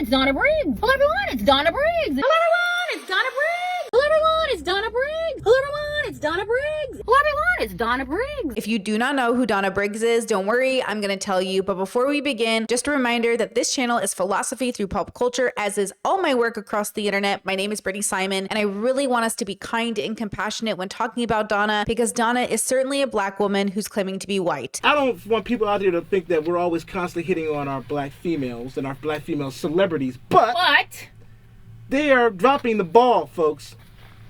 it's Donna Briggs. Hello everyone, it's Donna Briggs. Hello everyone, it's Donna Briggs. Hello everyone, it's Donna Briggs. Hello everyone, it's Donna Briggs. Hello everyone, it's Donna Briggs. If you do not know who Donna Briggs is, don't worry, I'm going to tell you. But before we begin, just a reminder that this channel is philosophy through pop culture, as is all my work across the internet. My name is Simon, and I really want us to be kind and compassionate when talking about Donna, because Donna is certainly a black woman who's claiming to be white. I don't want people out there to think that we're always constantly hitting on our black females and our black female celebrities, but they are dropping the ball, folks.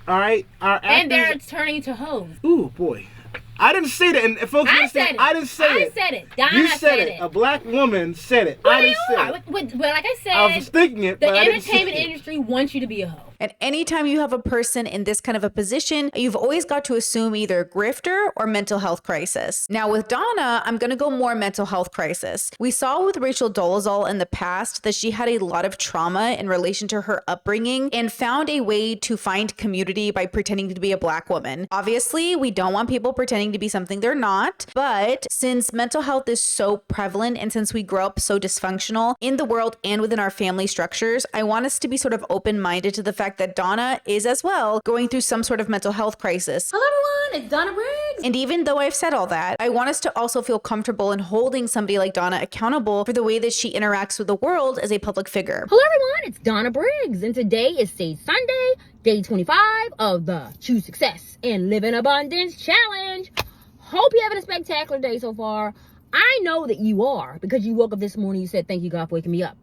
All right? Our actors, and they're turning to hoes. Ooh, boy. I didn't say that, and folks understand, I didn't say it. I said it. Donna you said it. it. A black woman said it. Well, I didn't say it. But like I said, I was thinking it, but I didn't say it. The entertainment industry wants you to be a hoe. And anytime you have a person in this kind of a position, you've always got to assume either grifter or mental health crisis. Now with Donna, I'm going to go more mental health crisis. We saw with Rachel Dolezal in the past that she had a lot of trauma in relation to her upbringing and found a way to find community by pretending to be a black woman. Obviously, we don't want people pretending to be something they're not, but since mental health is so prevalent and since we grow up so dysfunctional in the world and within our family structures, I want us to be sort of open-minded to the fact that Donna is as well going through some sort of mental health crisis. Hello everyone, it's Donna Briggs. And even though I've said all that, I want us to also feel comfortable in holding somebody like Donna accountable for the way that she interacts with the world as a public figure. Hello everyone, it's Donna Briggs, and today is Sunday, day 25 of the Choose Success and Live in Abundance Challenge. Hope you're having a spectacular day so far. I know that you are, because you woke up this morning, you said, thank you God for waking me up,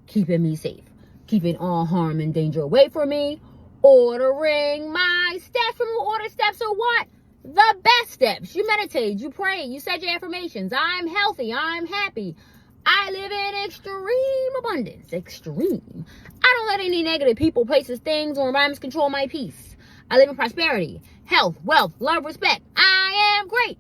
keeping me safe, keeping all harm and danger away from me, ordering my steps. From order steps are what? The best steps. You meditate, you pray, you said your affirmations. I'm healthy, I'm happy. I live in extreme abundance. Extreme. I don't let any negative people, places, things, or environments control my peace. I live in prosperity, health, wealth, love, respect. I am great.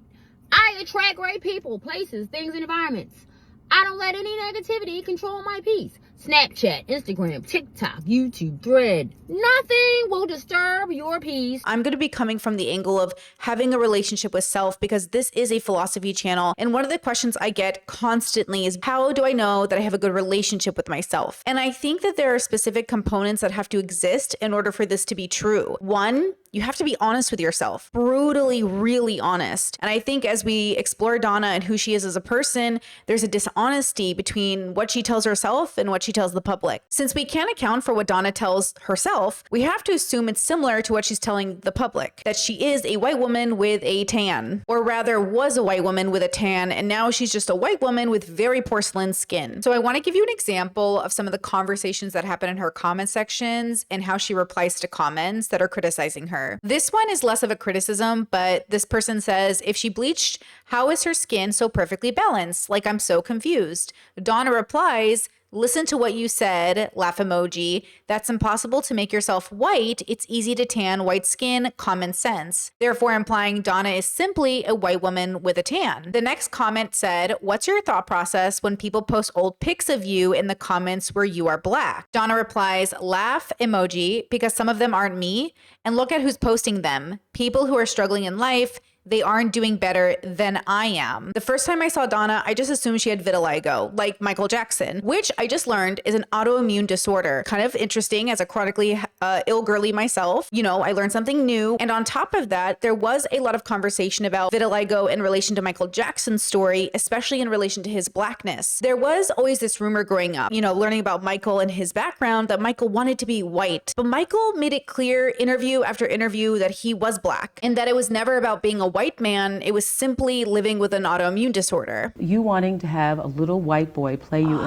I attract great people, places, things, and environments. I don't let any negativity control my peace. Snapchat, Instagram, TikTok, YouTube, Thread. Nothing will disturb your peace. I'm going to be coming from the angle of having a relationship with self, because this is a philosophy channel. And one of the questions I get constantly is, how do I know that I have a good relationship with myself? And I think that there are specific components that have to exist in order for this to be true. One, you have to be honest with yourself, brutally, really honest. And I think as we explore Donna and who she is as a person, there's a dishonesty between what she tells herself and what she tells the public. Since we can't account for what Donna tells herself, we have to assume it's similar to what she's telling the public, that she is a white woman with a tan, or rather was a white woman with a tan, and now she's just a white woman with very porcelain skin. So I want to give you an example of some of the conversations that happen in her comment sections and how she replies to comments that are criticizing her. This one is less of a criticism, but this person says, if she bleached, how is her skin so perfectly balanced? Like, I'm so confused. Donna replies, listen to what you said, laugh emoji. That's impossible to make yourself white. It's easy to tan white skin, common sense. Therefore implying Donna is simply a white woman with a tan. The next comment said, what's your thought process when people post old pics of you in the comments where you are black? Donna replies, laugh emoji, because some of them aren't me. And look at who's posting them. People who are struggling in life. They aren't doing better than I am. The first time I saw Donna, I just assumed she had vitiligo, like Michael Jackson, which I just learned is an autoimmune disorder. Kind of interesting as a chronically ill girly myself. You know, I learned something new. And on top of that, there was a lot of conversation about vitiligo in relation to Michael Jackson's story, especially in relation to his blackness. There was always this rumor growing up, you know, learning about Michael and his background, that Michael wanted to be white. But Michael made it clear interview after interview that he was black and that it was never about being a white man. It was simply living with an autoimmune disorder. You wanting to have a little white boy play you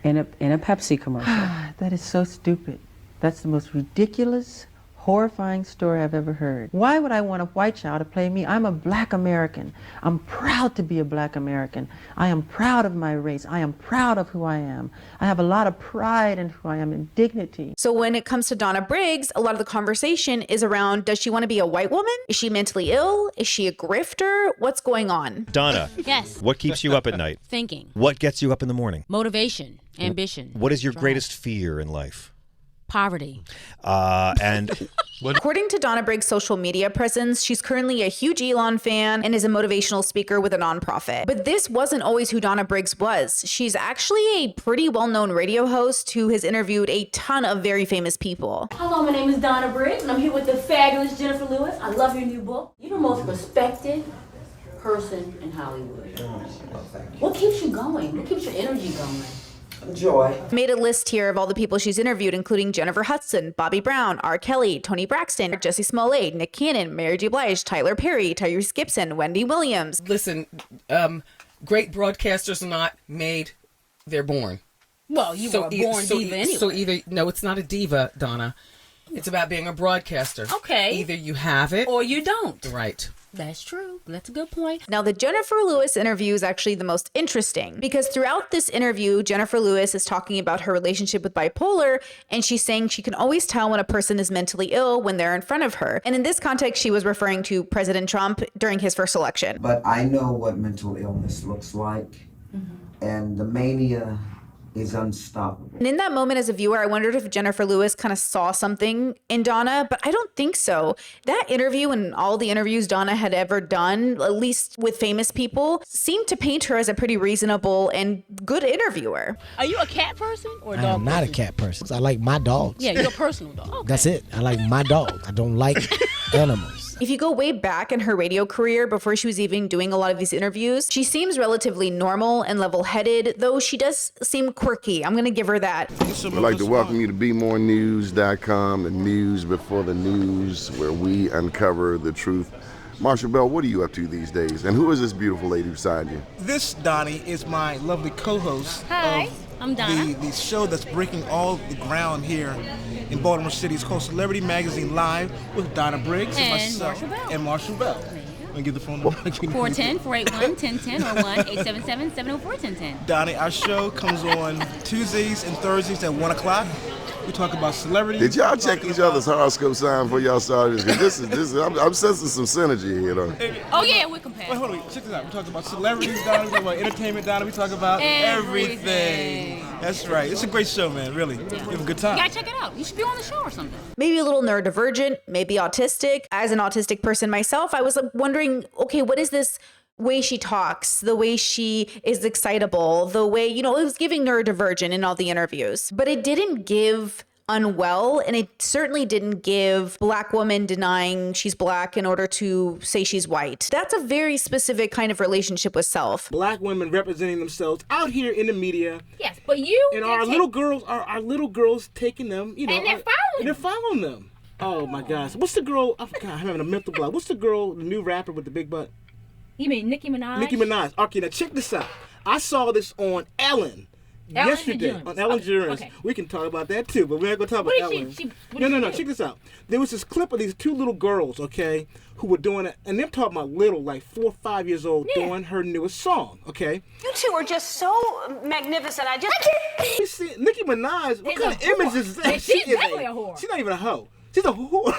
in a Pepsi commercial. That is so stupid. That's the most ridiculous, horrifying story I've ever heard. Why would I want a white child to play me? I'm a black American. I'm proud to be a black American. I am proud of my race. I am proud of who I am. I have a lot of pride in who I am and dignity. So when it comes to Donna Briggs, a lot of the conversation is around, does she want to be a white woman? Is she mentally ill? Is she a grifter? What's going on? Donna. Yes. What keeps you up at night? Thinking. What gets you up in the morning? Motivation. Ambition. What is your Drive. greatest fear in life? Poverty. And According to Donna Briggs' social media presence, she's currently a huge Elon fan and is a motivational speaker with a nonprofit. But this wasn't always who Donna Briggs was. She's actually a pretty well-known radio host who has interviewed a ton of very famous people. Hello, my name is Donna Briggs, and I'm here with the fabulous Jennifer Lewis. I love your new book. You're the most respected person in Hollywood. What keeps you going? What keeps your energy going? Joy. Made a list here of all the people she's interviewed, including Jennifer Hudson, Bobby Brown, R. Kelly, Toni Braxton, Jussie Smollett, Nick Cannon, Mary J. Blige, Tyler Perry, Tyrese Gibson, Wendy Williams. Listen, great broadcasters are not made, they're born. Well, you were a born diva anyway. So no, it's not a diva, Donna. It's about being a broadcaster. Okay. Either you have it or you don't. Right. That's true. That's a good point. Now, the Jennifer Lewis interview is actually the most interesting because throughout this interview, Jennifer Lewis is talking about her relationship with bipolar, and she's saying she can always tell when a person is mentally ill when they're in front of her. And in this context, she was referring to President Trump during his first election. But I know what mental illness looks like, and the mania is unstoppable. And in that moment as a viewer, I wondered if Jennifer Lewis kind of saw something in Donna, but I don't think so. That interview and all the interviews Donna had ever done, at least with famous people, seemed to paint her as a pretty reasonable and good interviewer. Are you a cat person or a dog I am not person? a cat person. I like my dogs. Yeah, you're a personal dog. Okay. That's it. I like my dog. I don't like animals. If you go way back in her radio career, before she was even doing a lot of these interviews, she seems relatively normal and level-headed, though she does seem quirky. I'm going to give her that. I'd like to welcome you to BeMoreNews.com, the news before the news, where we uncover the truth. Marshall Bell, what are you up to these days? And who is this beautiful lady beside you? This, Donnie, is my lovely co-host. Hi, I'm Donna. The show that's breaking all the ground here in Baltimore City. It's called Celebrity Magazine Live with Donna Briggs And myself Marshall Bell. and Marshall Bell. I'm gonna give the phone number. 410-481-1010 or 1-877-704-1010. Donnie, our show comes on Tuesdays and Thursdays at 1 o'clock. We talk about celebrities. Did y'all check each other's horoscope sign before y'all started? Because I'm sensing some synergy here, though. Oh yeah, we're Wait, compatible. hold on. Check this out. We talk about celebrities, Donna. We talk about entertainment, Donna. We talk about everything. That's right. It's a great show, man. Really. You have a good time. You gotta check it out. You should be on the show or something. Maybe a little neurodivergent, maybe autistic. As an autistic person myself, I was wondering, okay, what is this way she talks, the way she is excitable, the way, it was giving neurodivergent in all the interviews, but it didn't give unwell, and it certainly didn't give Black woman denying she's Black in order to say she's white. That's a very specific kind of relationship with self. Black women representing themselves out here in the media. Yes, but you And our little girls taking them, And they're following them. Oh my gosh. What's the girl? I forgot, I'm having a mental block. What's the girl, the new rapper with the big butt? You mean Nicki Minaj? Nicki Minaj. Okay, now check this out. I saw this on Ellen yesterday. DeGeneres. On Ellen DeGeneres. Okay. We can talk about that too, but we're not going to talk about Ellen. No. Check this out. There was this clip of these two little girls, okay, who were doing it, and they're talking about little, like 4 or 5 years old, doing her newest song, okay? You two are just so magnificent. You see, Nicki Minaj, what kind of image is that? Yeah, she's definitely a whore. She's not even a hoe. She's a whore.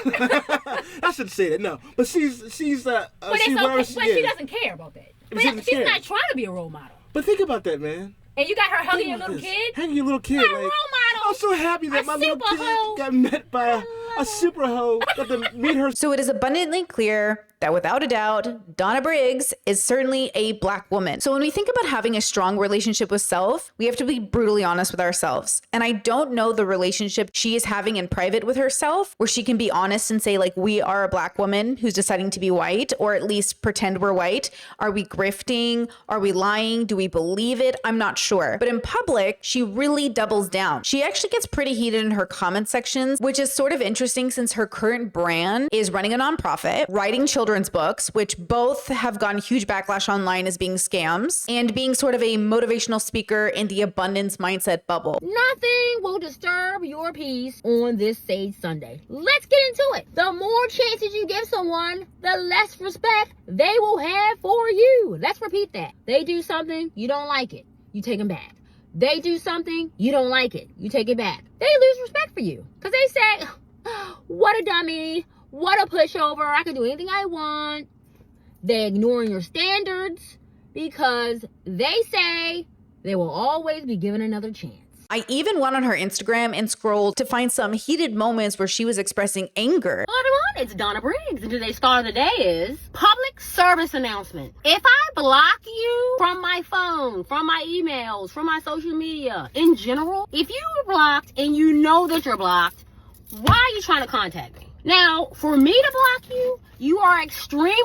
I shouldn't say that, no. But she's But it's okay. But she doesn't care about that. But doesn't she's care. not trying to be a role model. But think about that, man. And you got her hugging your Think little about this. kid. Hugging your little kid. Not a like, role model. I'm so happy that A my little super kid hoe. got met by a super hoe. Got to meet her. So it is abundantly clear that without a doubt, Donna Briggs is certainly a Black woman. So when we think about having a strong relationship with self, we have to be brutally honest with ourselves. And I don't know the relationship she is having in private with herself, where she can be honest and say, like, we are a Black woman who's deciding to be white, or at least pretend we're white. Are we grifting? Are we lying? Do we believe it? I'm not sure. But in public, she really doubles down. She actually gets pretty heated in her comment sections, which is sort of interesting since her current brand is running a nonprofit, writing children's books, which both have gotten huge backlash online as being scams, and being sort of a motivational speaker in the abundance mindset bubble. Nothing will disturb your peace on this Sage Sunday. Let's get into it. The more chances you give someone, the less respect they will have for you. Let's repeat that. They do something, you don't like it, you take them back. They do something, you don't like it, you take it back. They lose respect for you because they say, what a dummy, what a pushover, I can do anything I want. They're ignoring your standards because they say they will always be given another chance. I even went on her Instagram and scrolled to find some heated moments where she was expressing anger. Hello everyone, it's Donna Briggs, and today's star of the day is public service announcement. If I block you from my phone, from my emails, from my social media, in general, if you were blocked and you know that you're blocked, why are you trying to contact me? Now, for me to block you, you are extremely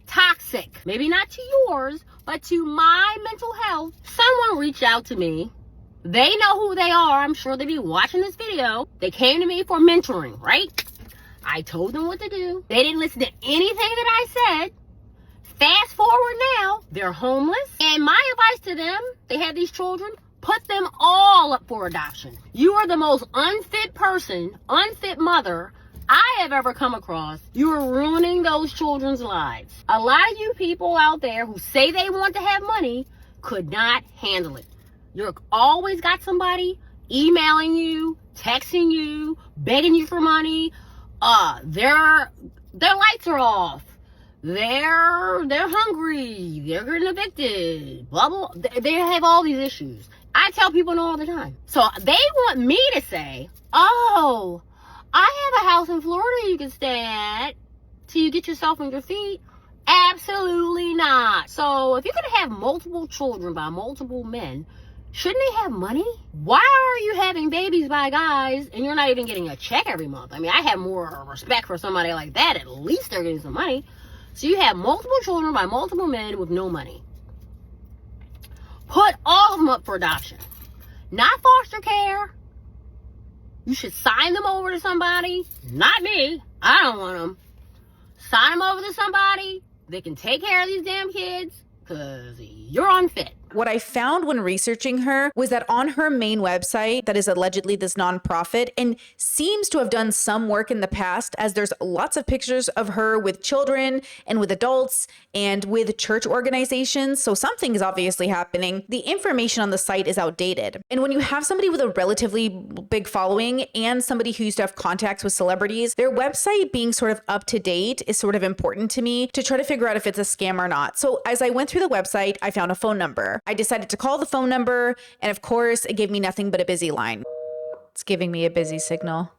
toxic. Maybe not to yours, but to my mental health. Someone reached out to me. They know who they are. I'm sure they be watching this video. They came to me for mentoring, right? I told them what to do. They didn't listen to anything that I said. Fast forward now, they're homeless. And my advice to them, they have these children, put them all up for adoption. You are the most unfit person, unfit mother I have ever come across. You are ruining those children's lives. A lot of you people out there who say they want to have money could not handle it. You're always got somebody emailing you, texting you, begging you for money. Their lights are off. They're hungry. They're getting evicted. Blah blah. They have all these issues. I tell people no all the time. So they want me to say, "Oh, I have a house in Florida you can stay at till you get yourself on your feet." Absolutely not. So if you're gonna have multiple children by multiple men, shouldn't they have money? Why are you having babies by guys and you're not even getting a check every month? I mean, I have more respect for somebody like that. At least they're getting some money. So you have multiple children by multiple men with no money. Put all of them up for adoption. Not foster care. You should sign them over to somebody. Not me. I don't want them. Sign them over to somebody. They can take care of these damn kids because you're unfit. What I found when researching her was that on her main website, that is allegedly this nonprofit, and seems to have done some work in the past, as there's lots of pictures of her with children and with adults and with church organizations. So something is obviously happening. The information on the site is outdated. And when you have somebody with a relatively big following and somebody who used to have contacts with celebrities, their website being sort of up to date is sort of important to me to try to figure out if it's a scam or not. So as I went through the website, I found a phone number. I decided to call the phone number, and of course, it gave me nothing but a busy line. It's giving me a busy signal.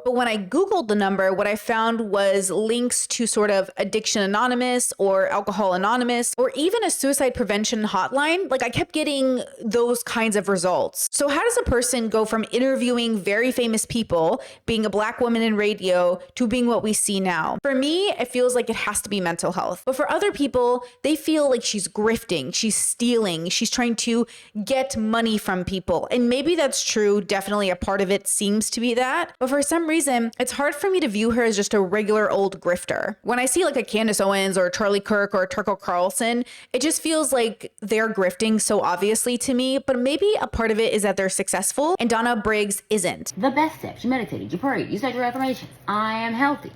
But when I Googled the number, what I found was links to sort of Addiction Anonymous or Alcohol Anonymous, or even a suicide prevention hotline. Like, I kept getting those kinds of results. So how does a person go from interviewing very famous people, being a Black woman in radio, to being what we see now? For me, it feels like it has to be mental health. But for other people, they feel like she's grifting, she's stealing, she's trying to get money from people. And maybe that's true. Definitely a part of it seems to be that. But for some reason, it's hard for me to view her as just a regular old grifter. When I see like a Candace Owens or a Charlie Kirk or a Tucker Carlson, it just feels like they're grifting so obviously to me, but maybe a part of it is that they're successful and Donna Briggs isn't. The best steps: you meditated, you prayed, you said your affirmations. I am healthy.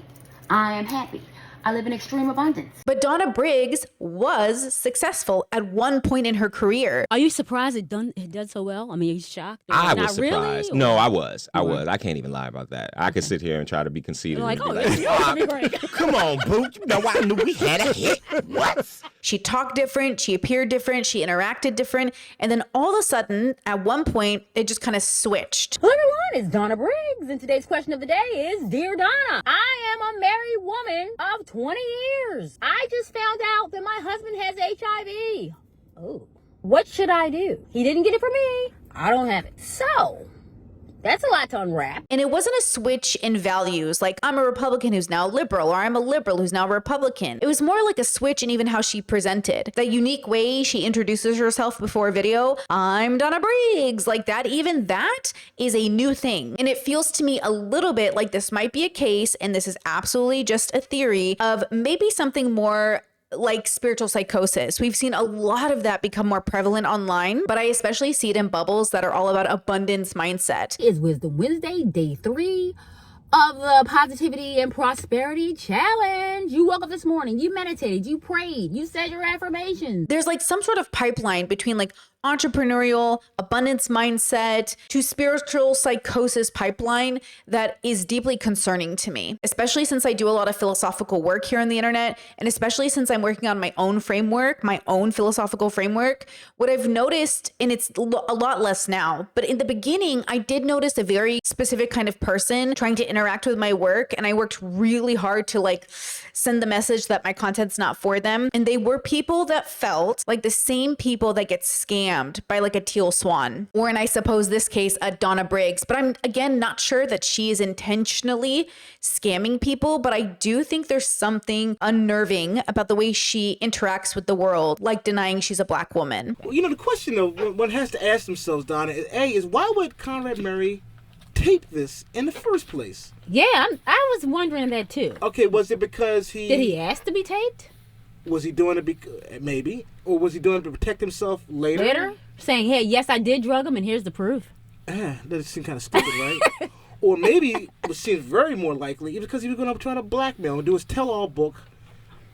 I am happy. I live in extreme abundance. But Donna Briggs was successful at one point in her career. Are you surprised it did so well? I mean, are you shocked? I Not was surprised. Really? No, I was. I can't even lie about that. I could sit here and try to be conceited. Like, and be oh, like, yours will be great. Come on, boo. You know, I knew we had a hit. What? She talked different, she appeared different, she interacted different, and then all of a sudden, at one point, it just kind of switched. Hello everyone, it's Donna Briggs, and today's question of the day is, Dear Donna, I am a married woman of 20 years. I just found out that my husband has HIV. Oh, what should I do? He didn't get it from me. I don't have it. So, that's a lot to unwrap. And it wasn't a switch in values, like I'm a Republican who's now liberal, or I'm a liberal who's now Republican. It was more like a switch in even how she presented. That unique way she introduces herself before a video, I'm Donna Briggs, like that, even that is a new thing. And it feels to me a little bit like this might be a case, and this is absolutely just a theory, of maybe something more like spiritual psychosis. We've seen a lot of that become more prevalent online, but I especially see it in bubbles that are all about abundance mindset. It's Wisdom Wednesday, day 3 of the Positivity and Prosperity Challenge. You woke up this morning, you meditated, you prayed, you said your affirmations. There's like some sort of pipeline between like entrepreneurial abundance mindset to spiritual psychosis pipeline that is deeply concerning to me, especially since I do a lot of philosophical work here on the internet. And especially since I'm working on my own framework, my own philosophical framework, what I've noticed, and it's a lot less now, but in the beginning, I did notice a very specific kind of person trying to interact with my work. And I worked really hard to like send the message that my content's not for them. And they were people that felt like the same people that get scammed by like a Teal Swan, or in I suppose this case, a Donna Briggs. But I'm again not sure that she is intentionally scamming people, but I do think there's something unnerving about the way she interacts with the world, like denying she's a black woman. Well, the question though, one has to ask themselves, Donna, is why would Conrad Murray tape this in the first place? Yeah, I was wondering that too. Okay, was it because did he ask to be taped? Was he doing it maybe, or was he doing it to protect himself later? Saying, hey, yes, I did drug him, and here's the proof. That just seems kind of stupid, right? Or maybe, what seems very more likely, because he was going to try to blackmail and do his tell-all book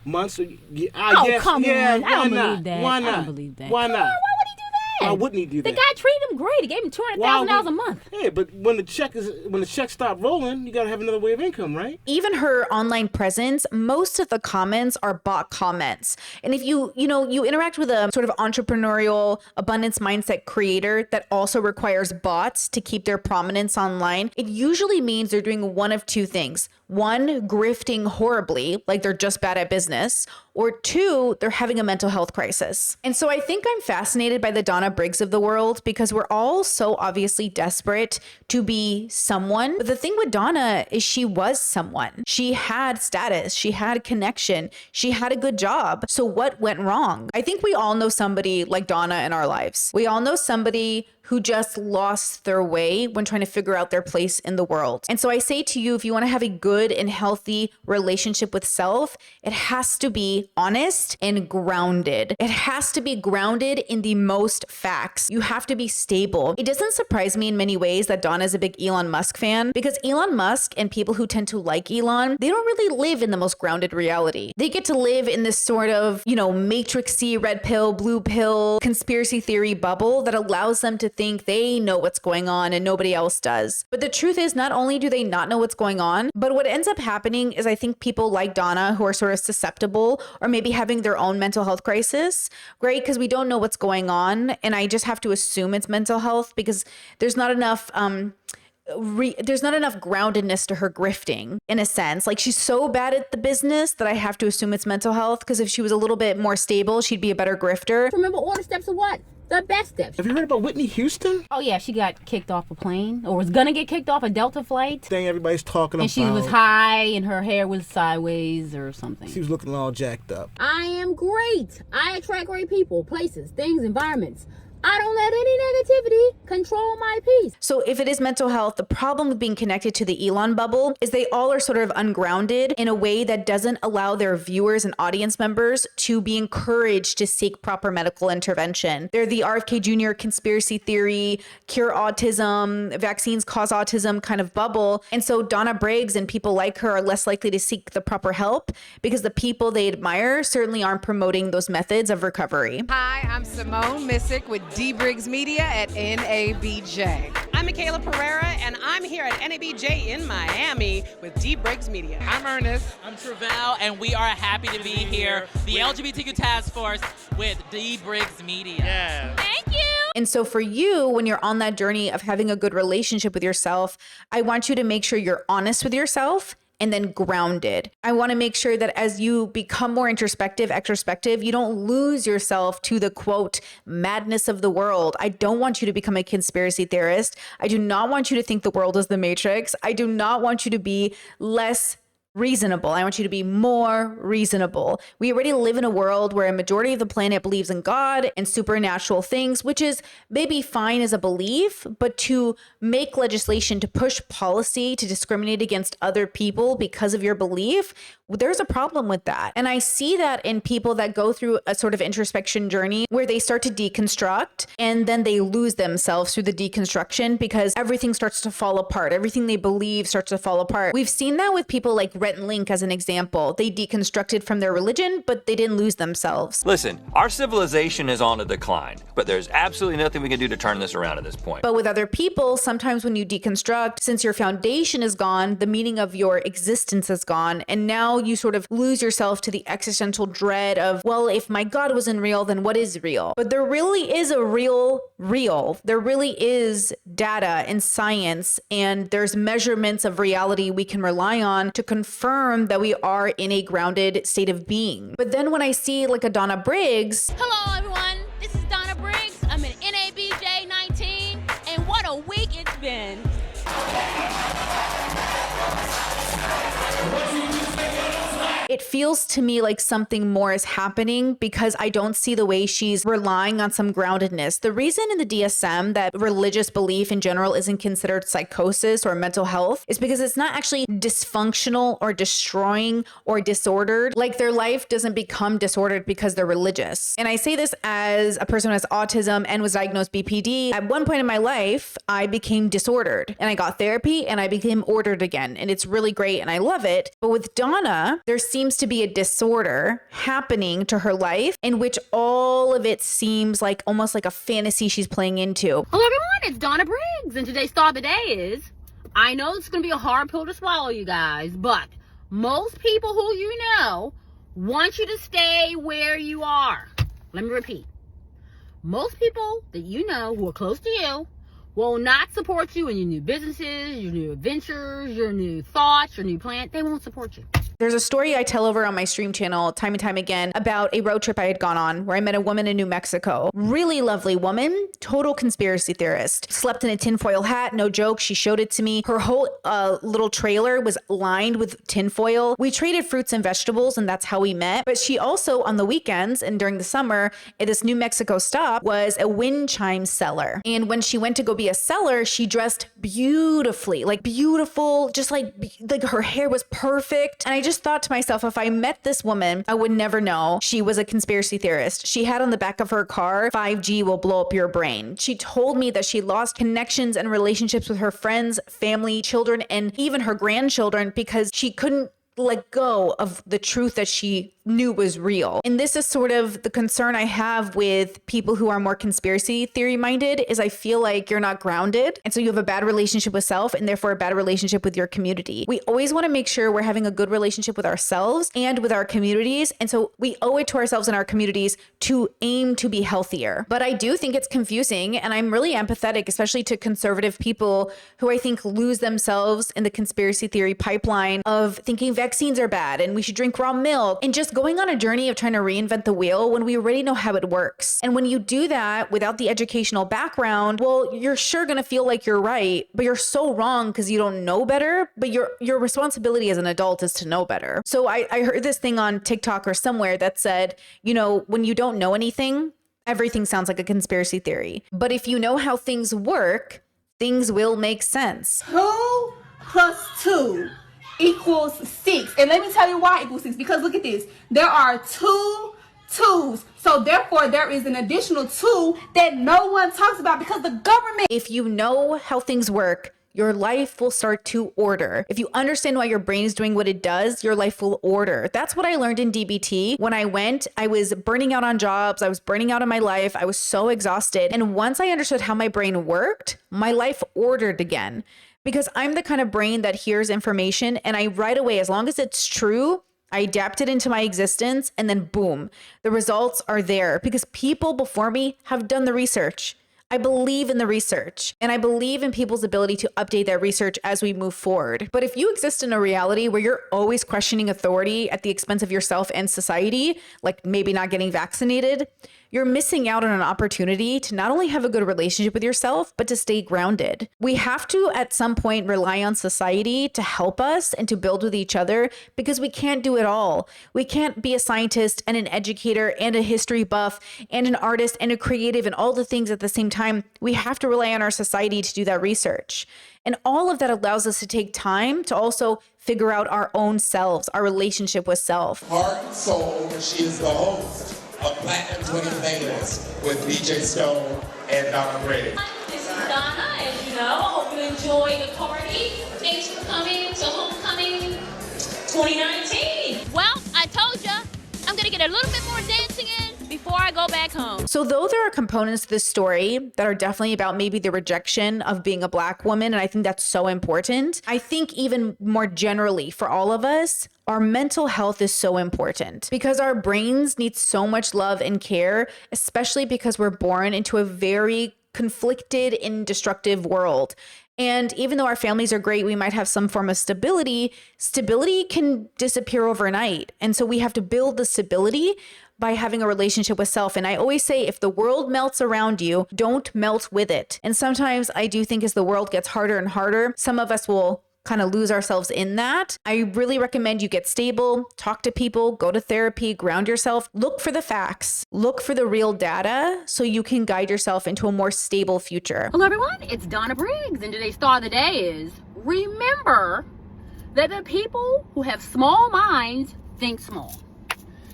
months. Come on. I don't believe that. Why not? I don't believe that. Why not? Why would he do that? Why wouldn't he do that? The guy treated him great. He gave him $200,000 a month. Yeah, but when the check stopped rolling, you got to have another way of income, right? Even her online presence, most of the comments are bot comments. And if you interact with a sort of entrepreneurial abundance mindset creator that also requires bots to keep their prominence online, it usually means they're doing one of two things. One, grifting horribly, like they're just bad at business, or two, they're having a mental health crisis. And so I think I'm fascinated by the Donna Briggs of the world because we're all so obviously desperate to be someone. But the thing with Donna is she was someone. She had status, she had connection, she had a good job. So what went wrong? I think we all know somebody like Donna in our lives. We all know somebody who just lost their way when trying to figure out their place in the world. And so I say to you, if you want to have a good and healthy relationship with self, it has to be honest and grounded. It has to be grounded in the most facts. You have to be stable. It doesn't surprise me in many ways that Donna is a big Elon Musk fan, because Elon Musk and people who tend to like Elon, they don't really live in the most grounded reality. They get to live in this sort of, matrixy, red pill, blue pill, conspiracy theory bubble that allows them to think they know what's going on and nobody else does. But the truth is, not only do they not know what's going on, but what ends up happening is I think people like Donna who are sort of susceptible or maybe having their own mental health crisis, right? Because we don't know what's going on. And I just have to assume it's mental health because there's not enough there's not enough groundedness to her grifting, in a sense. Like, she's so bad at the business that I have to assume it's mental health, because if she was a little bit more stable, she'd be a better grifter. Remember all the steps of what? The best steps. Have you heard about Whitney Houston? Oh, yeah. She got kicked off a plane, or was going to get kicked off a Delta flight. Thing everybody's talking about. And she was high, and her hair was sideways or something. She was looking all jacked up. I am great. I attract great people, places, things, environments. I don't let any negativity control my peace. So if it is mental health, the problem with being connected to the Elon bubble is they all are sort of ungrounded in a way that doesn't allow their viewers and audience members to be encouraged to seek proper medical intervention. They're the RFK Jr. conspiracy theory, cure autism, vaccines cause autism kind of bubble. And so Donna Briggs and people like her are less likely to seek the proper help because the people they admire certainly aren't promoting those methods of recovery. Hi, I'm Simone Missick with D Briggs Media at NABJ. I'm Michaela Pereira, and I'm here at NABJ in Miami with D Briggs Media. I'm Ernest. I'm Travell, and we are happy to be here, the LGBTQ Task Force with D Briggs Media. Yeah. Thank you. And so for you, when you're on that journey of having a good relationship with yourself, I want you to make sure you're honest with yourself and then grounded. I want to make sure that as you become more introspective, extrospective, you don't lose yourself to the quote madness of the world. I don't want you to become a conspiracy theorist. I do not want you to think the world is the Matrix. I do not want you to be less reasonable. I want you to be more reasonable. We already live in a world where a majority of the planet believes in God and supernatural things, which is maybe fine as a belief, but to make legislation to push policy to discriminate against other people because of your belief, there's a problem with that. And I see that in people that go through a sort of introspection journey where they start to deconstruct and then they lose themselves through the deconstruction because everything starts to fall apart. Everything they believe starts to fall apart. We've seen that with people like Rhett and Link as an example. They deconstructed from their religion, but they didn't lose themselves. Listen, our civilization is on a decline, but there's absolutely nothing we can do to turn this around at this point. But with other people, sometimes when you deconstruct, since your foundation is gone, the meaning of your existence is gone. And now you sort of lose yourself to the existential dread of, well, if my God wasn't real, then what is real? But there really is a real. There really is data and science, and there's measurements of reality we can rely on to confirm that we are in a grounded state of being. But then when I see like a Donna Briggs, hello everyone, this is Donna Briggs. I'm in NABJ 19, and what a week it's been. it feels to me like something more is happening because I don't see the way she's relying on some groundedness. The reason in the DSM that religious belief in general isn't considered psychosis or mental health is because it's not actually dysfunctional or destroying or disordered. Like their life doesn't become disordered because they're religious. And I say this as a person who has autism and was diagnosed BPD. At one point in my life, I became disordered and I got therapy and I became ordered again. And it's really great and I love it. But with Donna, there seems to be a disorder happening to her life in which all of it seems like almost like a fantasy she's playing into. Hello everyone, it's Donna Briggs, and today's star of the day is, I know it's going to be a hard pill to swallow, you guys, but most people who you know want you to stay where you are. Let me repeat. Most people that you know who are close to you will not support you in your new businesses, your new adventures, your new thoughts, your new plans. They won't support you. There's a story I tell over on my stream channel time and time again about a road trip I had gone on where I met a woman in New Mexico. Really lovely woman, total conspiracy theorist. Slept in a tinfoil hat, no joke. She showed it to me. Her whole little trailer was lined with tinfoil. We traded fruits and vegetables and that's how we met. But she also on the weekends and during the summer at this New Mexico stop was a wind chime seller. And when she went to go be a seller, she dressed beautifully, like beautiful, just like her hair was perfect. And I just thought to myself, if I met this woman, I would never know she was a conspiracy theorist. She had on the back of her car, 5G will blow up your brain. She told me that she lost connections and relationships with her friends, family, children, and even her grandchildren because she couldn't let go of the truth that she knew was real. And this is sort of the concern I have with people who are more conspiracy theory minded is I feel like you're not grounded. And so you have a bad relationship with self and therefore a bad relationship with your community. We always want to make sure we're having a good relationship with ourselves and with our communities. And so we owe it to ourselves and our communities to aim to be healthier. But I do think it's confusing and I'm really empathetic, especially to conservative people who I think lose themselves in the conspiracy theory pipeline of thinking vaccines are bad and we should drink raw milk and just going on a journey of trying to reinvent the wheel when we already know how it works. And when you do that without the educational background, well, you're sure going to feel like you're right, but you're so wrong because you don't know better, but your responsibility as an adult is to know better. So I heard this thing on TikTok or somewhere that said, you know, when you don't know anything, everything sounds like a conspiracy theory. But if you know how things work, things will make sense. 2 + 2 equals 6. And let me tell you why equals 6. Because look at this. There are 2 2's. So therefore there is an additional 2 that no one talks about because the government. If you know how things work, your life will start to order. If you understand why your brain is doing what it does, your life will order. That's what I learned in DBT. When I went, I was burning out on jobs. I was burning out in my life. I was so exhausted. And once I understood how my brain worked, my life ordered again. Because I'm the kind of brain that hears information and I right away, as long as it's true, I adapt it into my existence and then boom, the results are there because people before me have done the research. I believe in the research and I believe in people's ability to update that research as we move forward. But if you exist in a reality where you're always questioning authority at the expense of yourself and society, like maybe not getting vaccinated, you're missing out on an opportunity to not only have a good relationship with yourself, but to stay grounded. We have to, at some point, rely on society to help us and to build with each other because we can't do it all. We can't be a scientist and an educator and a history buff and an artist and a creative and all the things at the same time. We have to rely on our society to do that research. And all of that allows us to take time to also figure out our own selves, our relationship with self. Heart and soul, she is the host of Platinum Twin Vegas with BJ Stone and Donna Briggs. This is Donna, and you know, I hope you enjoy the party. Thanks for coming to Homecoming 2019. Well, I told ya, I'm gonna get a little bit more dancing in before I go back home. So though there are components to this story that are definitely about maybe the rejection of being a Black woman, and I think that's so important, I think even more generally for all of us, our mental health is so important because our brains need so much love and care, especially because we're born into a very conflicted and destructive world. And even though our families are great, we might have some form of stability. Stability can disappear overnight. And so we have to build the stability by having a relationship with self. And I always say, if the world melts around you, don't melt with it. And sometimes I do think as the world gets harder and harder, some of us will kind of lose ourselves in that. I really recommend you get stable, talk to people, go to therapy, ground yourself, look for the facts, look for the real data so you can guide yourself into a more stable future. Hello everyone, it's Donna Briggs, and today's star of the day is, remember that the people who have small minds think small.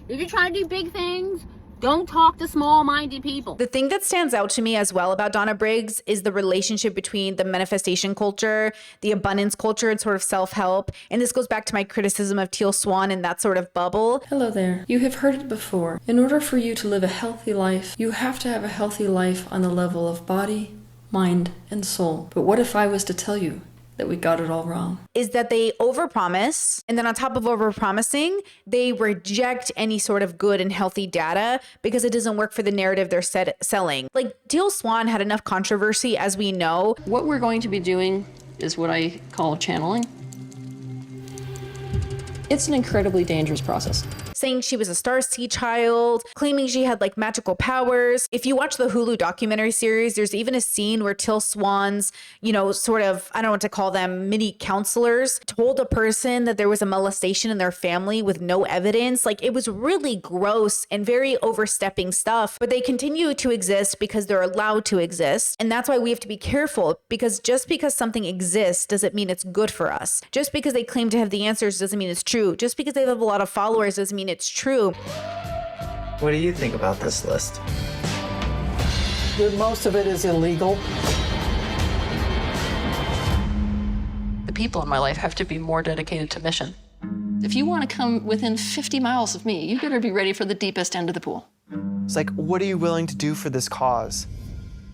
If you're trying to do big things, don't talk to small-minded people. The thing that stands out to me as well about Donna Briggs is the relationship between the manifestation culture, the abundance culture, and sort of self-help. And this goes back to my criticism of Teal Swan and that sort of bubble. Hello there. You have heard it before. In order for you to live a healthy life, you have to have a healthy life on the level of body, mind, and soul. But what if I was to tell you that we got it all wrong? Is that they overpromise, and then on top of overpromising, they reject any sort of good and healthy data because it doesn't work for the narrative they're selling. Like, Teal Swan had enough controversy, as we know. What we're going to be doing is what I call channeling. It's an incredibly dangerous process. Saying she was a Starseed child, claiming she had like magical powers. If you watch the Hulu documentary series, there's even a scene where Teal Swan's, sort of, I don't know what to call them, mini counselors told a person that there was a molestation in their family with no evidence. Like, it was really gross and very overstepping stuff, but they continue to exist because they're allowed to exist. And that's why we have to be careful, because just because something exists doesn't mean it's good for us. Just because they claim to have the answers doesn't mean it's true. Just because they have a lot of followers doesn't mean it's true. What do you think about this list? Most of it is illegal. The people in my life have to be more dedicated to mission. If you want to come within 50 miles of me, you better be ready for the deepest end of the pool. It's like, what are you willing to do for this cause?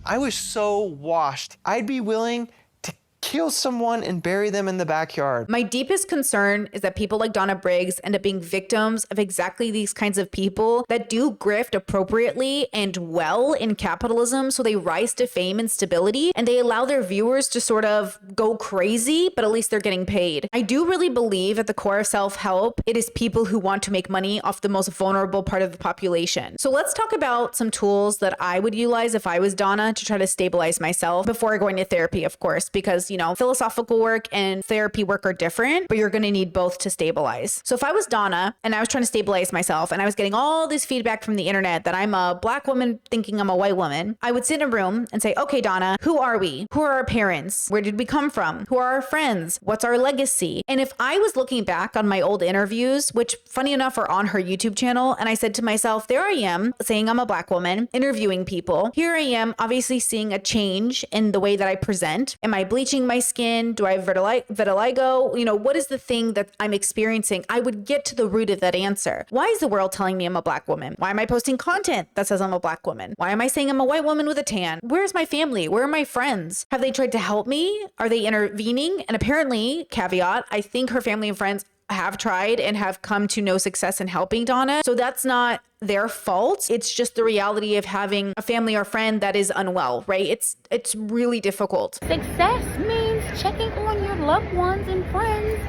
I was so washed. I'd be willing to kill someone and bury them in the backyard. My deepest concern is that people like Donna Briggs end up being victims of exactly these kinds of people that do grift appropriately and well in capitalism. So they rise to fame and stability, and they allow their viewers to sort of go crazy, but at least they're getting paid. I do really believe at the core of self-help, it is people who want to make money off the most vulnerable part of the population. So let's talk about some tools that I would utilize if I was Donna to try to stabilize myself before going to therapy, of course, because philosophical work and therapy work are different, but you're going to need both to stabilize. So if I was Donna and I was trying to stabilize myself and I was getting all this feedback from the internet that I'm a Black woman thinking I'm a white woman, I would sit in a room and say, okay, Donna, who are we? Who are our parents? Where did we come from? Who are our friends? What's our legacy? And if I was looking back on my old interviews, which funny enough are on her YouTube channel, and I said to myself, there I am saying I'm a Black woman, interviewing people. Here I am obviously seeing a change in the way that I present. Am I bleaching my skin? Do I have vitiligo? What is the thing that I'm experiencing? I would get to the root of that answer. Why is the world telling me I'm a Black woman? Why am I posting content that says I'm a Black woman? Why am I saying I'm a white woman with a tan? Where's my family? Where are my friends? Have they tried to help me? Are they intervening? And apparently, caveat, I think her family and friends have tried and have come to no success in helping Donna. So that's not their fault. It's just the reality of having a family or friend that is unwell, right? It's really difficult. Success means checking on your loved ones and friends.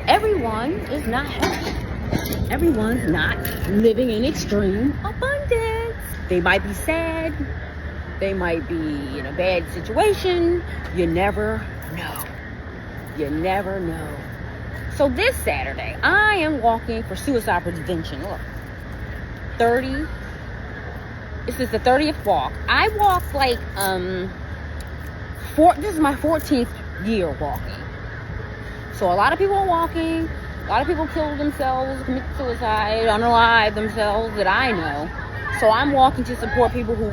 Everyone is not healthy. Everyone's not living in extreme abundance. They might be sad. They might be in a bad situation. You never know. You never know. So this Saturday, I am walking for suicide prevention. Look, 30. This is the 30th walk. I walked like, this is my 14th year walking. So a lot of people are walking. A lot of people kill themselves, commit suicide, unalive themselves that I know. So I'm walking to support people who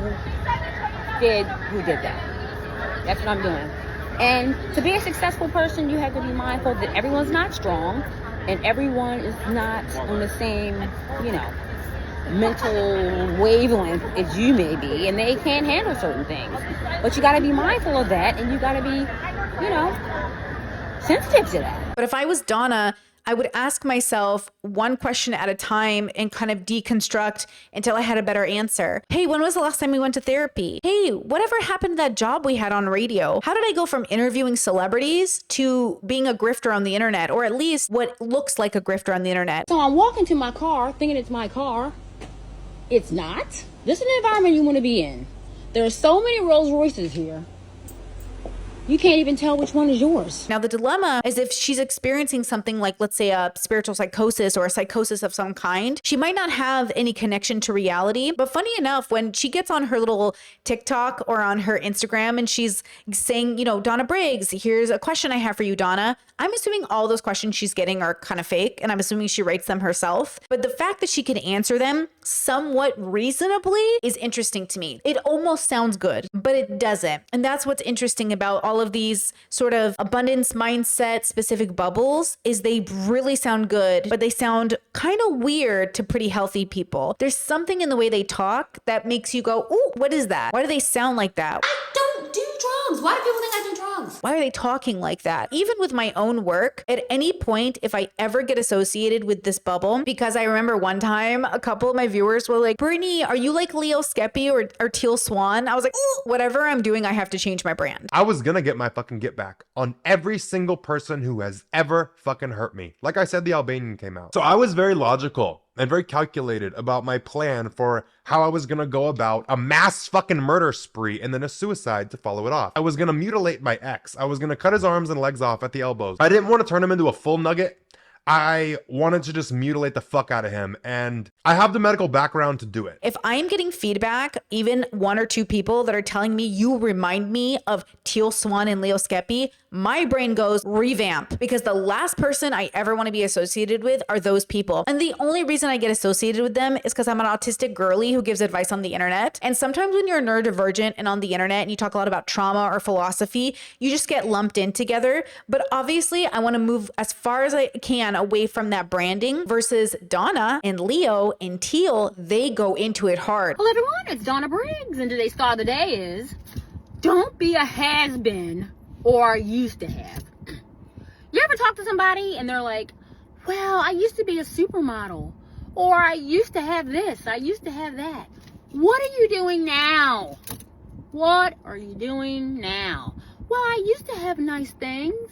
did that. That's what I'm doing. And to be a successful person, you have to be mindful that everyone's not strong and everyone is not on the same, mental wavelength as you may be, and they can't handle certain things. But you got to be mindful of that, and you got to be, sensitive to that. But if I was Donna, I would ask myself one question at a time and kind of deconstruct until I had a better answer. Hey, when was the last time we went to therapy? Hey, whatever happened to that job we had on radio? How did I go from interviewing celebrities to being a grifter on the internet, or at least what looks like a grifter on the internet? So I'm walking to my car thinking it's my car. It's not. This is an environment you want to be in. There are so many Rolls Royces here. You can't even tell which one is yours. Now, the dilemma is if she's experiencing something like, let's say, a spiritual psychosis or a psychosis of some kind, she might not have any connection to reality. But funny enough, when she gets on her little TikTok or on her Instagram and she's saying, Donna Briggs, here's a question I have for you, Donna. I'm assuming all those questions she's getting are kind of fake, and I'm assuming she writes them herself. But the fact that she can answer them somewhat reasonably is interesting to me. It almost sounds good, but it doesn't. And that's what's interesting about all of these sort of abundance mindset specific bubbles is they really sound good, but they sound kind of weird to pretty healthy people. There's something in the way they talk that makes you go, ooh, what is that? Why do they sound like that? I don't do drugs. Why do people think I do drugs? Why are they talking like that? Even with my own work, at any point, if I ever get associated with this bubble, because I remember one time a couple of my viewers were like, Brittany, are you like Leo Skeppy or Teal Swan? I was like, ooh, whatever I'm doing, I have to change my brand. I was gonna get my fucking get back on every single person who has ever fucking hurt me. Like I said, the Albanian came out. So I was very logical and very calculated about my plan for how I was gonna go about a mass fucking murder spree and then a suicide to follow it off. I was gonna mutilate my ex. I was gonna cut his arms and legs off at the elbows. I didn't want to turn him into a full nugget. I wanted to just mutilate the fuck out of him, and I have the medical background to do it. If I'm getting feedback, even one or two people that are telling me you remind me of Teal Swan and Leo Skeppy, my brain goes revamp, because the last person I ever want to be associated with are those people. And the only reason I get associated with them is because I'm an autistic girly who gives advice on the internet. And sometimes when you're neurodivergent and on the internet and you talk a lot about trauma or philosophy, you just get lumped in together. But obviously I want to move as far as I can away from that branding, versus Donna and Leo and Teal, they go into it hard. Hello everyone, it's Donna Briggs, and today's thought of the day is, don't be a has-been or used to have. You ever talk to somebody and they're like, well, I used to be a supermodel, or I used to have this, I used to have that. What are you doing now? What are you doing now? Well, I used to have nice things.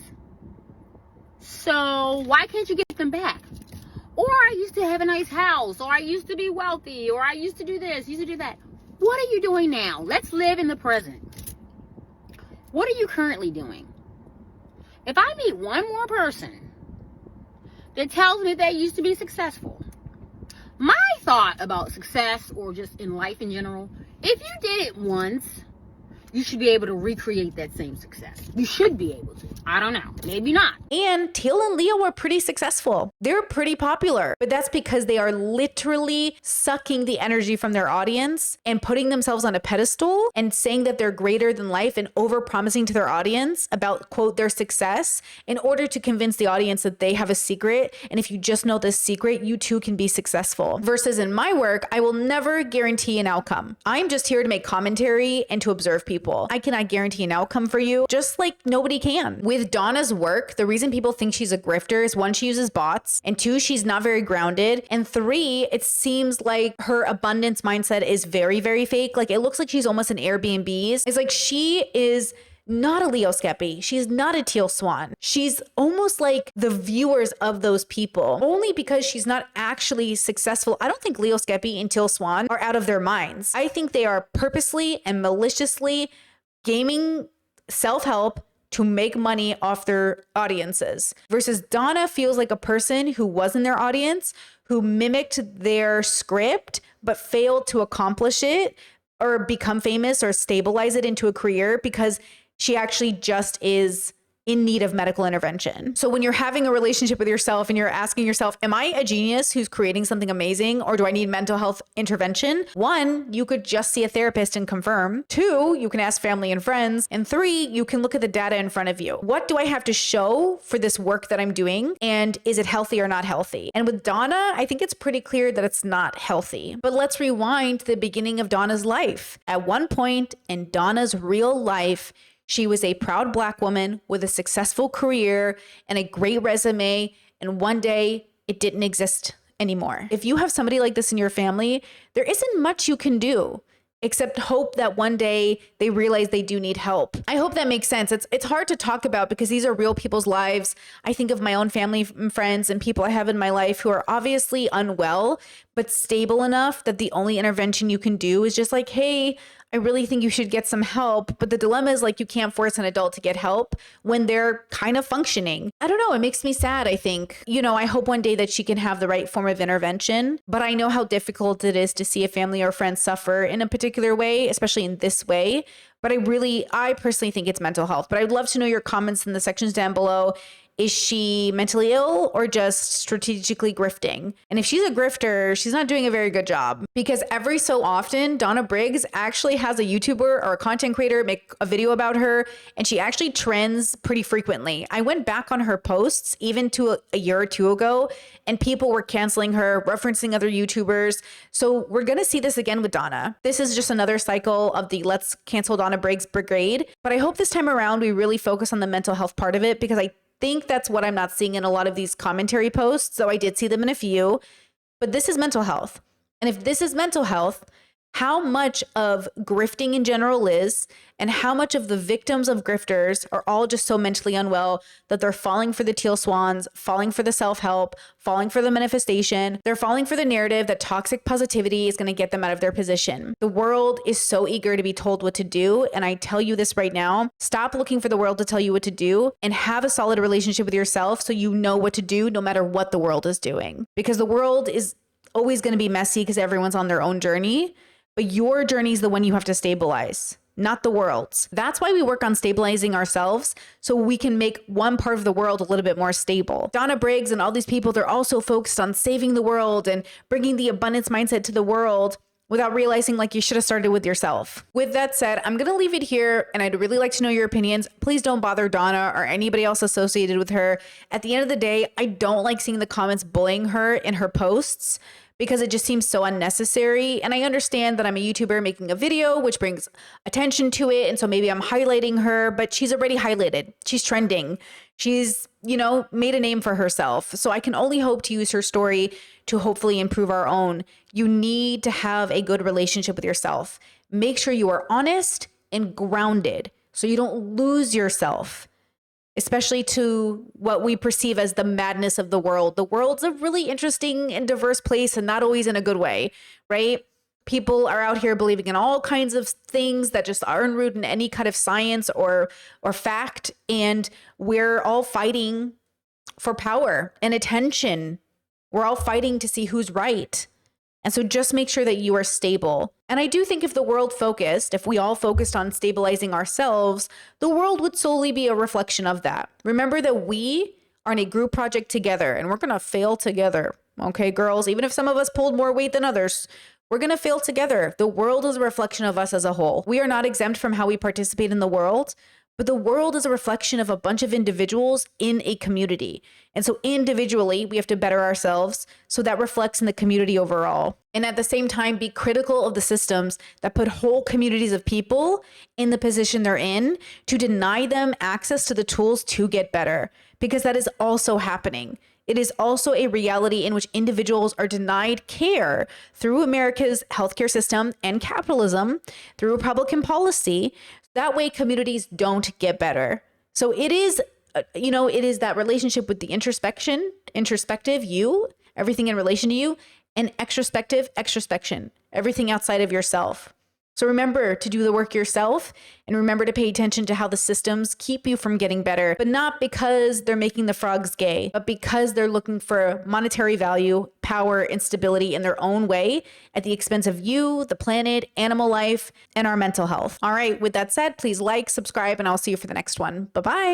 So why can't you get them back? Or I used to have a nice house, or I used to be wealthy, or I used to do this, used to do that. What are you doing now? Let's live in the present. What are you currently doing? If I meet one more person that tells me they used to be successful, my thought about success, or just in life in general, if you did it once, you should be able to recreate that same success. You should be able to. I don't know. Maybe not. And Teal and Leo were pretty successful. They're pretty popular, but that's because they are literally sucking the energy from their audience and putting themselves on a pedestal and saying that they're greater than life and over-promising to their audience about, quote, their success in order to convince the audience that they have a secret. And if you just know this secret, you too can be successful. Versus in my work, I will never guarantee an outcome. I'm just here to make commentary and to observe people. I cannot guarantee an outcome for you, just like nobody can. With Donna's work, the reason people think she's a grifter is, one, she uses bots, and two, she's not very grounded, and three, it seems like her abundance mindset is very, very fake. Like, it looks like she's almost an Airbnb's. It's like she is not a Leo Skeppy. She's not a teal swan. She's almost like the viewers of those people, only because she's not actually successful. I don't think Leo Skeppy and teal swan are out of their minds. I think they are purposely and maliciously gaming self-help to make money off their audiences. Versus Donna feels like a person who was in their audience, who mimicked their script, but failed to accomplish it or become famous or stabilize it into a career because she actually just is in need of medical intervention. So when you're having a relationship with yourself and you're asking yourself, am I a genius who's creating something amazing, or do I need mental health intervention? 1, you could just see a therapist and confirm. 2, you can ask family and friends. And 3, you can look at the data in front of you. What do I have to show for this work that I'm doing? And is it healthy or not healthy? And with Donna, I think it's pretty clear that it's not healthy. But let's rewind to the beginning of Donna's life. At one point in Donna's real life, she was a proud Black woman with a successful career and a great resume, and one day it didn't exist anymore. If you have somebody like this in your family, there isn't much you can do except hope that one day they realize they do need help. I hope that makes sense. It's hard to talk about because these are real people's lives. I think of my own family and friends and people I have in my life who are obviously unwell, but stable enough that the only intervention you can do is just like, hey, I really think you should get some help. But the dilemma is like, you can't force an adult to get help when they're kind of functioning. I don't know. It makes me sad, I think. I hope one day that she can have the right form of intervention, but I know how difficult it is to see a family or friend suffer in a particular way, especially in this way. But I personally think it's mental health. But I'd love to know your comments in the sections down below. Is she mentally ill or just strategically grifting? And if she's a grifter, she's not doing a very good job, because every so often, Donna Briggs actually has a YouTuber or a content creator make a video about her, and she actually trends pretty frequently. I went back on her posts even to a year or 2 ago, and people were canceling her, referencing other YouTubers. So we're going to see this again with Donna. This is just another cycle of the let's cancel Donna Briggs brigade. But I hope this time around we really focus on the mental health part of it, because I think that's what I'm not seeing in a lot of these commentary posts. So I did see them in a few, but this is mental health. And if this is mental health, how much of grifting in general is, and how much of the victims of grifters are all just so mentally unwell that they're falling for the teal swans, falling for the self-help, falling for the manifestation. They're falling for the narrative that toxic positivity is going to get them out of their position. The world is so eager to be told what to do. And I tell you this right now, stop looking for the world to tell you what to do and have a solid relationship with yourself so you know what to do no matter what the world is doing. Because the world is always going to be messy because everyone's on their own journey. But your journey is the one you have to stabilize, not the world's. That's why we work on stabilizing ourselves, so we can make one part of the world a little bit more stable. Donna Briggs and all these people, they're also focused on saving the world and bringing the abundance mindset to the world without realizing like you should have started with yourself. With that said, I'm going to leave it here, and I'd really like to know your opinions. Please don't bother Donna or anybody else associated with her. At the end of the day, I don't like seeing the comments bullying her in her posts, because it just seems so unnecessary. And I understand that I'm a YouTuber making a video, which brings attention to it. And so maybe I'm highlighting her, but she's already highlighted. She's trending. She's, made a name for herself. So I can only hope to use her story to hopefully improve our own. You need to have a good relationship with yourself. Make sure you are honest and grounded so you don't lose yourself, especially to what we perceive as the madness of the world. The world's a really interesting and diverse place, and not always in a good way, right? People are out here believing in all kinds of things that just aren't rooted in any kind of science or fact. And we're all fighting for power and attention. We're all fighting to see who's right. And so just make sure that you are stable. And I do think if the world focused, if we all focused on stabilizing ourselves, the world would solely be a reflection of that. Remember that we are in a group project together, and we're going to fail together. Okay, girls, even if some of us pulled more weight than others, we're going to fail together. The world is a reflection of us as a whole. We are not exempt from how we participate in the world, but the world is a reflection of a bunch of individuals in a community. And so individually, we have to better ourselves so that reflects in the community overall. And at the same time, be critical of the systems that put whole communities of people in the position they're in to deny them access to the tools to get better, because that is also happening. It is also a reality in which individuals are denied care through America's healthcare system and capitalism, through Republican policy. That way communities don't get better. So it is, it is that relationship with the introspective you, everything in relation to you, and extrospection, everything outside of yourself. So remember to do the work yourself, and remember to pay attention to how the systems keep you from getting better, but not because they're making the frogs gay, but because they're looking for monetary value, power, and stability in their own way at the expense of you, the planet, animal life, and our mental health. All right, with that said, please like, subscribe, and I'll see you for the next one. Bye-bye.